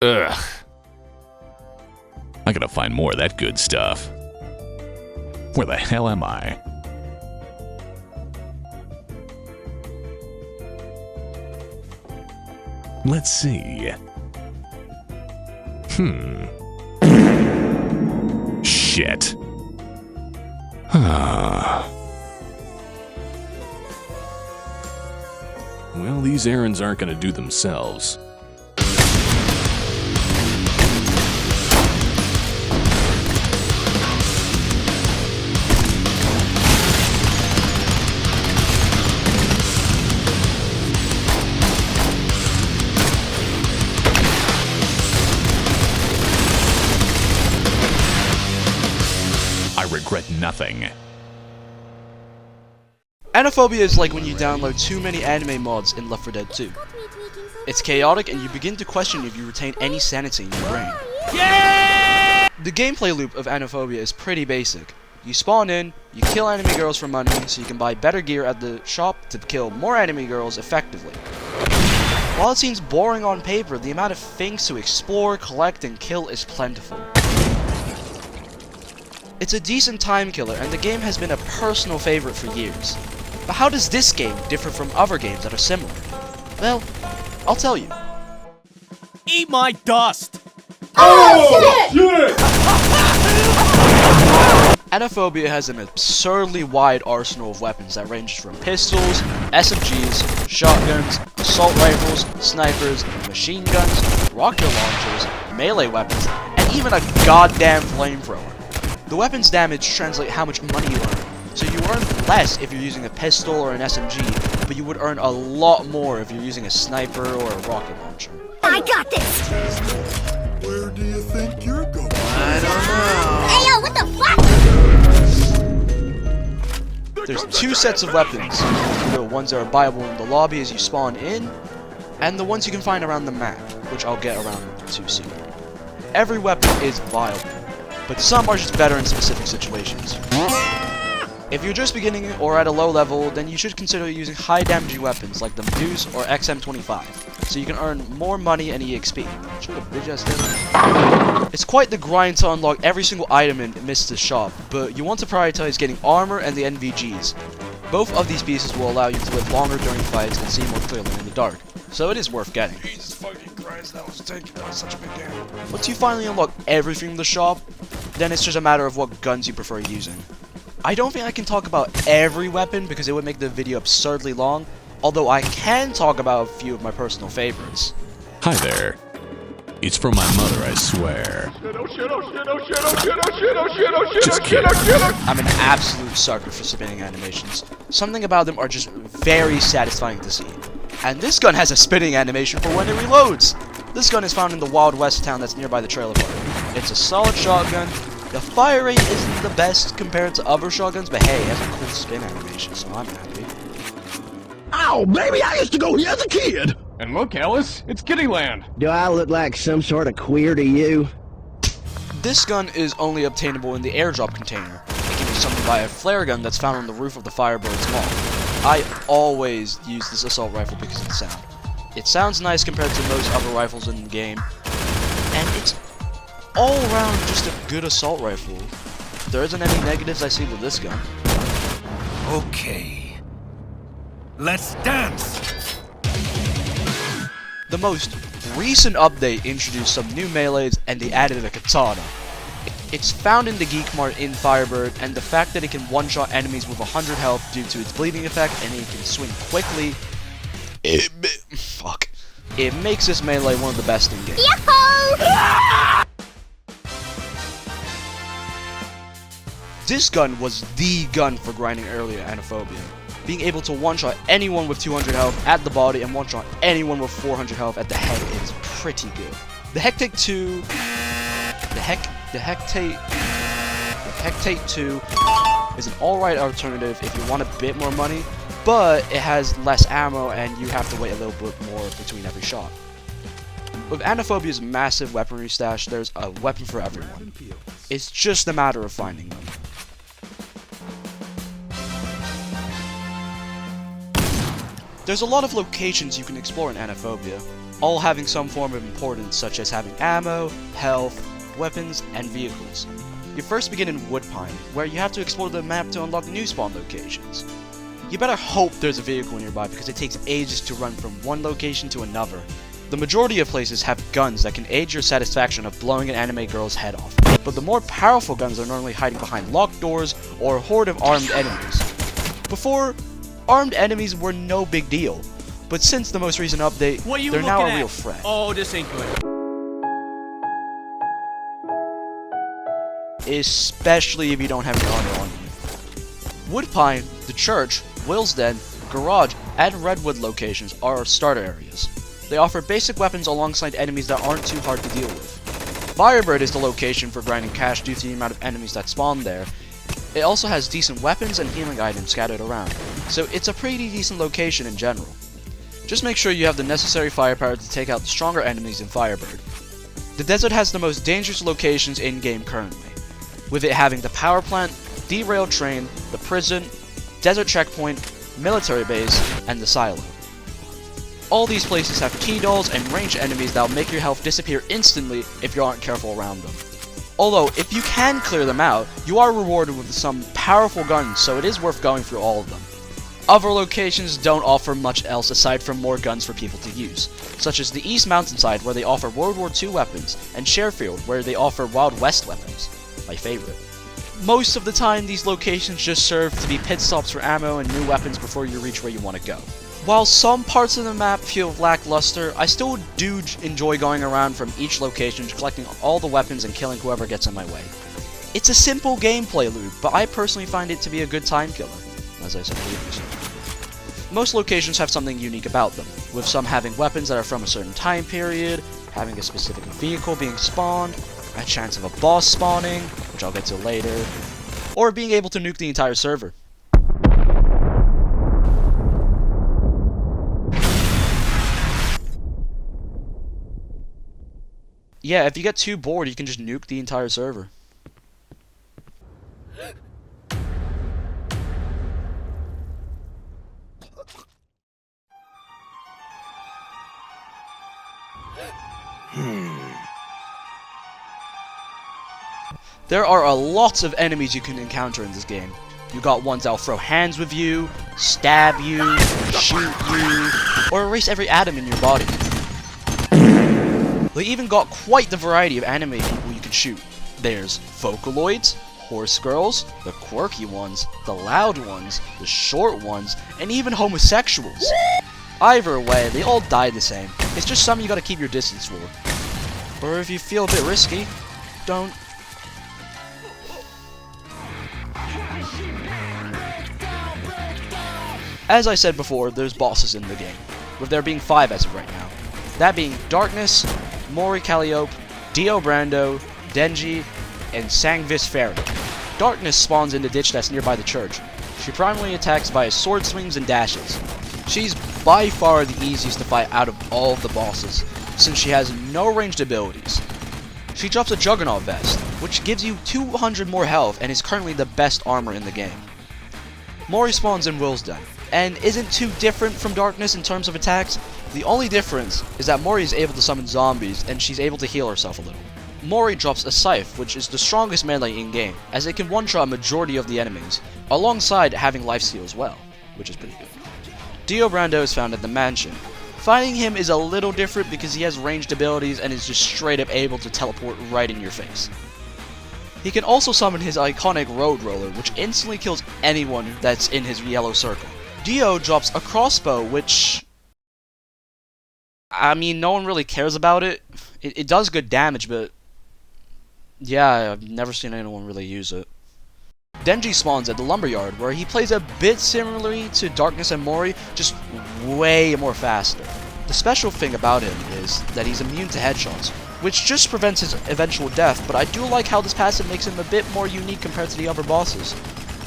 Ugh. I gotta find more of that good stuff. Where the hell am I? Let's see. Shit. Well, these errands aren't gonna do themselves. I regret nothing. Aniphobia is like when you download too many anime mods in Left 4 Dead 2. It's chaotic and you begin to question if you retain any sanity in your brain. Yeah! The gameplay loop of Aniphobia is pretty basic. You spawn in, you kill enemy girls for money so you can buy better gear at the shop to kill more enemy girls effectively. While it seems boring on paper, the amount of things to explore, collect, and kill is plentiful. It's a decent time killer, and the game has been a personal favorite for years. But how does this game differ from other games that are similar? Well, I'll tell you. Eat my dust! Oh, shit! Aniphobia has an absurdly wide arsenal of weapons that ranges from pistols, SMGs, shotguns, assault rifles, snipers, machine guns, rocket launchers, melee weapons, and even a goddamn flamethrower. The weapon's damage translate how much money you earn, so you earn less if you're using a pistol or an SMG, but you would earn a lot more if you're using a sniper or a rocket launcher. I got this! Where do you think you're going? I don't know. Hey, yo, what the fuck? There's two sets of weapons, the ones that are buyable in the lobby as you spawn in, and the ones you can find around the map, which I'll get around to soon. Every weapon is viable, but some are just better in specific situations. If you're just beginning or at a low level, then you should consider using high damaging weapons like the Medusa or XM25, so you can earn more money and EXP. It's quite the grind to unlock every single item in Mr. Shop, but you want to prioritize getting armor and the NVGs. Both of these pieces will allow you to live longer during fights and see more clearly in the dark, so it is worth getting. Jesus fucking Christ, that was such a big game. Once you finally unlock everything in the shop, then it's just a matter of what guns you prefer using. I don't think I can talk about every weapon because it would make the video absurdly long, although I can talk about a few of my personal favorites. Hi there. It's from my mother, I swear. Just kidding. I'm an absolute sucker for spinning animations. Something about them are just very satisfying to see. And this gun has a spinning animation for when it reloads! This gun is found in the Wild West town that's nearby the trailer park. It's a solid shotgun. The fire rate isn't the best compared to other shotguns, but hey, it has a cool spin animation, so I'm happy. Ow, baby, I used to go here as a kid! And look, Alice, it's Kittyland. Do I look like some sort of queer to you? This gun is only obtainable in the airdrop container. It can be summoned by a flare gun that's found on the roof of the Firebird's mall. I always use this assault rifle because of the sound. It sounds nice compared to most other rifles in the game, and it's all around just a good assault rifle. There isn't any negatives I see with this gun. Okay. Let's dance! The most recent update introduced some new melees and they added a katana. It's found in the Geek Mart in Firebird, and the fact that it can one-shot enemies with 100 health due to its bleeding effect and it can swing quickly, it makes this melee one of the best in game. Yahoo! This gun was the gun for grinding earlier Aniphobia. Being able to one-shot anyone with 200 health at the body and one-shot anyone with 400 health at the head is pretty good. The Hectate 2... The Hectate 2 is an alright alternative if you want a bit more money, but it has less ammo and you have to wait a little bit more between every shot. With Aniphobia's massive weaponry stash, there's a weapon for everyone. It's just a matter of finding them. There's a lot of locations you can explore in Aniphobia. all having some form of importance such as having ammo, health, weapons, and vehicles. You first begin in Woodpine, where you have to explore the map to unlock new spawn locations. You better hope there's a vehicle nearby because it takes ages to run from one location to another. The majority of places have guns that can aid your satisfaction of blowing an anime girl's head off, but the more powerful guns are normally hiding behind locked doors or a horde of armed enemies. Before, armed enemies were no big deal, but since the most recent update, they're now a real threat. Oh, this ain't good. Especially if you don't have any armor on you. Woodpine, the church, Will's Den, garage, and Redwood locations are starter areas. They offer basic weapons alongside enemies that aren't too hard to deal with. Firebird is the location for grinding cash due to the amount of enemies that spawn there. It also has decent weapons and healing items scattered around, so it's a pretty decent location in general. Just make sure you have the necessary firepower to take out the stronger enemies in Firebird. The desert has the most dangerous locations in-game currently, with it having the power plant, derailed train, the prison, desert checkpoint, military base, and the silo. All these places have key dolls and ranged enemies that will make your health disappear instantly if you aren't careful around them. Although, if you can clear them out, you are rewarded with some powerful guns, so it is worth going through all of them. Other locations don't offer much else aside from more guns for people to use, such as the East Mountainside where they offer World War II weapons, and Sharefield where they offer Wild West weapons, my favorite. Most of the time, these locations just serve to be pit stops for ammo and new weapons before you reach where you want to go. While some parts of the map feel lackluster, I still do enjoy going around from each location, collecting all the weapons and killing whoever gets in my way. It's a simple gameplay loop, but I personally find it to be a good time killer, as I said previously. Most locations have something unique about them, with some having weapons that are from a certain time period, having a specific vehicle being spawned, a chance of a boss spawning, which I'll get to later, or being able to nuke the entire server. Yeah, if you get too bored, you can just nuke the entire server. There are a lot of enemies you can encounter in this game. You got ones that'll throw hands with you, stab you, shoot you, or erase every atom in your body. They even got quite the variety of anime people you can shoot. There's Vocaloids, Horse Girls, the quirky ones, the loud ones, the short ones, and even homosexuals. Either way, they all die the same. It's just something you gotta keep your distance for. Or if you feel a bit risky, don't. As I said before, there's bosses in the game, with there being 5 as of right now. That being Darkness, Mori Calliope, Dio Brando, Denji, and Sangvis Fairy. Darkness spawns in the ditch that's nearby the church. She primarily attacks via sword swings and dashes. She's by far the easiest to fight out of all of the bosses, since she has no ranged abilities. She drops a Juggernaut vest, which gives you 200 more health and is currently the best armor in the game. Mori spawns in Will's Den, and isn't too different from Darkness in terms of attacks. The only difference is that Mori is able to summon zombies, and she's able to heal herself a little. Mori drops a Scythe, which is the strongest melee in-game, as it can one-shot a majority of the enemies, alongside having lifesteal as well, which is pretty good. Dio Brando is found at the mansion. Fighting him is a little different because he has ranged abilities and is just straight up able to teleport right in your face. He can also summon his iconic Road Roller, which instantly kills anyone that's in his yellow circle. Dio drops a crossbow, which, I mean, no one really cares about it. It does good damage, but yeah, I've never seen anyone really use it. Denji spawns at the Lumberyard, where he plays a bit similarly to Darkness and Mori, just way more faster. The special thing about him is that he's immune to headshots, which just prevents his eventual death, but I do like how this passive makes him a bit more unique compared to the other bosses.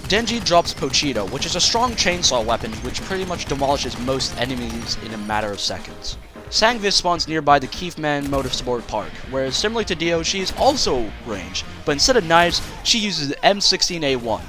Denji drops Pochito, which is a strong chainsaw weapon which pretty much demolishes most enemies in a matter of seconds. Sangvis spawns nearby the Keithman Motorsport Park, where similar to Dio, she is also ranged, but instead of knives, she uses the M16A1.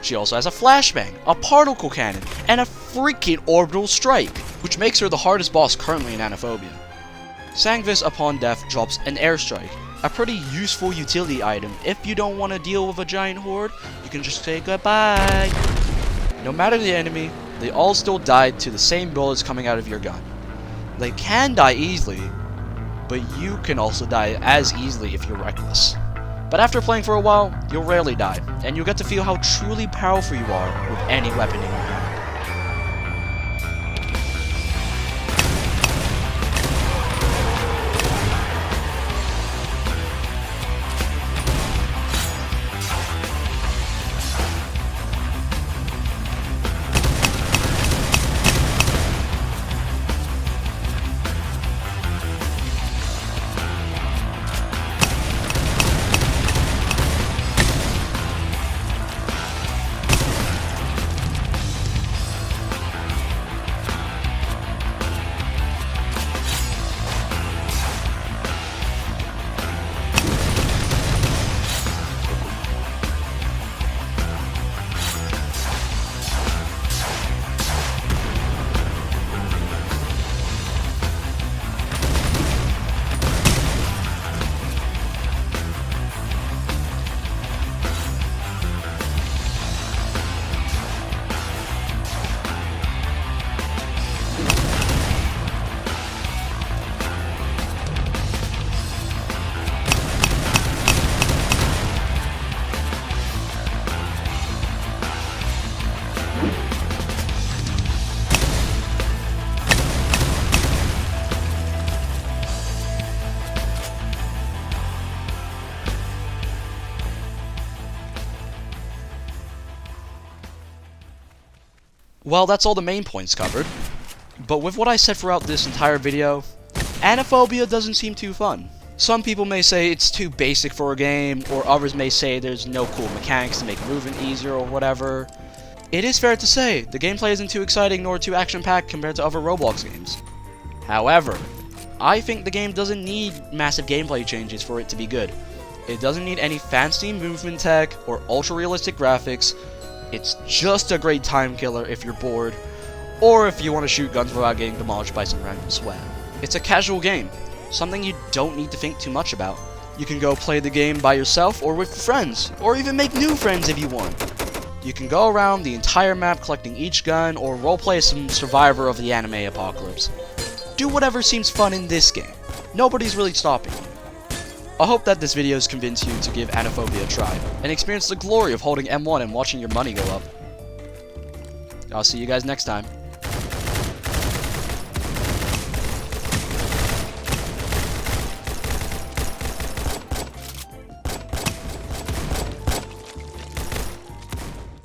She also has a flashbang, a particle cannon, and a freaking orbital strike, which makes her the hardest boss currently in Aniphobia. Sangvis upon death drops an airstrike, a pretty useful utility item. If you don't want to deal with a giant horde, you can just say goodbye. No matter the enemy, they all still died to the same bullets coming out of your gun. They can die easily, but you can also die as easily if you're reckless. But after playing for a while, you'll rarely die, and you'll get to feel how truly powerful you are with any weapon in your hand. Well, that's all the main points covered. But with what I said throughout this entire video, Aniphobia doesn't seem too fun. Some people may say it's too basic for a game, or others may say there's no cool mechanics to make movement easier or whatever. It is fair to say, the gameplay isn't too exciting nor too action-packed compared to other Roblox games. However, I think the game doesn't need massive gameplay changes for it to be good. It doesn't need any fancy movement tech or ultra-realistic graphics. It's just a great time killer if you're bored, or if you want to shoot guns without getting demolished by some random swag. It's a casual game, something you don't need to think too much about. You can go play the game by yourself or with friends, or even make new friends if you want. You can go around the entire map collecting each gun, or roleplay some survivor of the anime apocalypse. Do whatever seems fun in this game. Nobody's really stopping you. I hope that this video has convinced you to give Aniphobia a try, and experience the glory of holding M1 and watching your money go up. I'll see you guys next time.